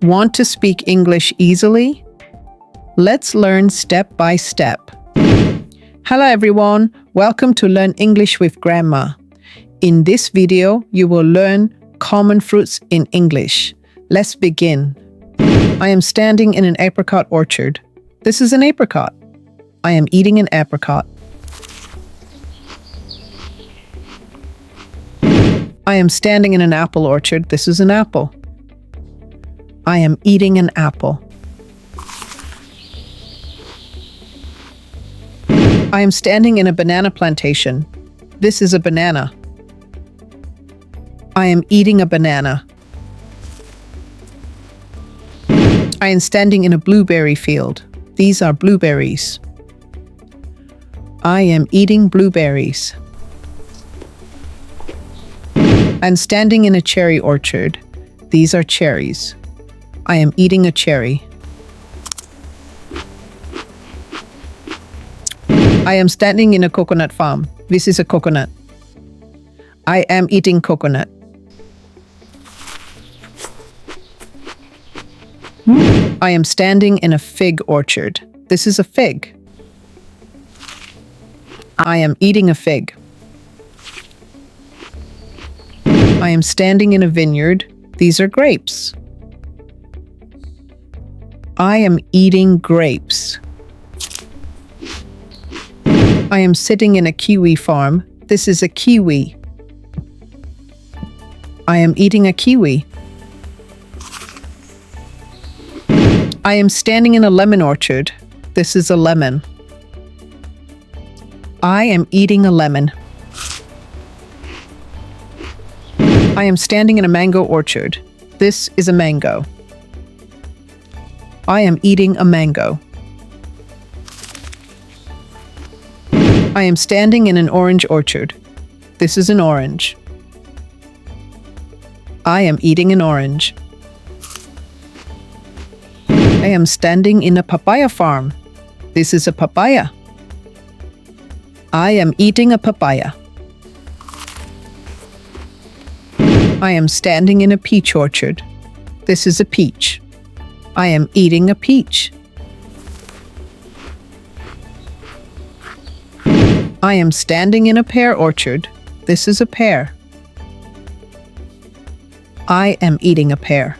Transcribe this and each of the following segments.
Want to speak English easily? Let's learn step by step. Hello everyone, welcome to Learn English with Grandma. In this video, you will learn common fruits in English. Let's begin. I am standing in an apricot orchard. This is an apricot. I am eating an apricot. I am standing in an apple orchard. This is an apple. I am eating an apple. I am standing in a banana plantation. This is a banana. I am eating a banana. I am standing in a blueberry field. These are blueberries. I am eating blueberries. I'm standing in a cherry orchard. These are cherries. I am eating a cherry. I am standing in a coconut farm. This is a coconut. I am eating coconut. I am standing in a fig orchard. This is a fig. I am eating a fig. I am standing in a vineyard. These are grapes. I am eating grapes. I am sitting in a kiwi farm. This is a kiwi. I am eating a kiwi. I am standing in a lemon orchard. This is a lemon. I am eating a lemon. I am standing in a mango orchard. This is a mango. I am eating a mango. I am standing in an orange orchard. This is an orange. I am eating an orange. I am standing in a papaya farm. This is a papaya. I am eating a papaya. I am standing in a peach orchard. This is a peach. I am eating a peach. I am standing in a pear orchard. This is a pear. I am eating a pear.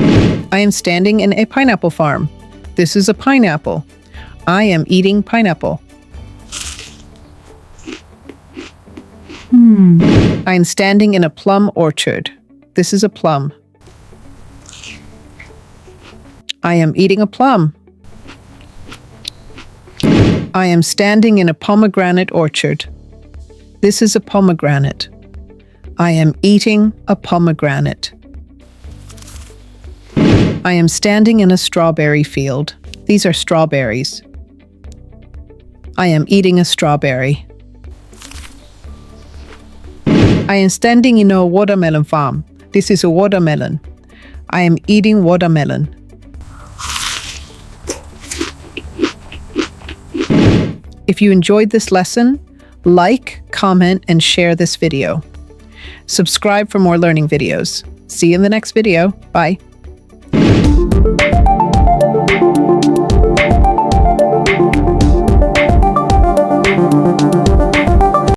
I am standing in a pineapple farm. This is a pineapple. I am eating pineapple. I am standing in a plum orchard. This is a plum. I am eating a plum. I am standing in a pomegranate orchard. This is a pomegranate. I am eating a pomegranate. I am standing in a strawberry field. These are strawberries. I am eating a strawberry. I am standing in a watermelon farm. This is a watermelon. I am eating watermelon. If you enjoyed this lesson, like, comment, and share this video. Subscribe for more learning videos. See you in the next video. Bye.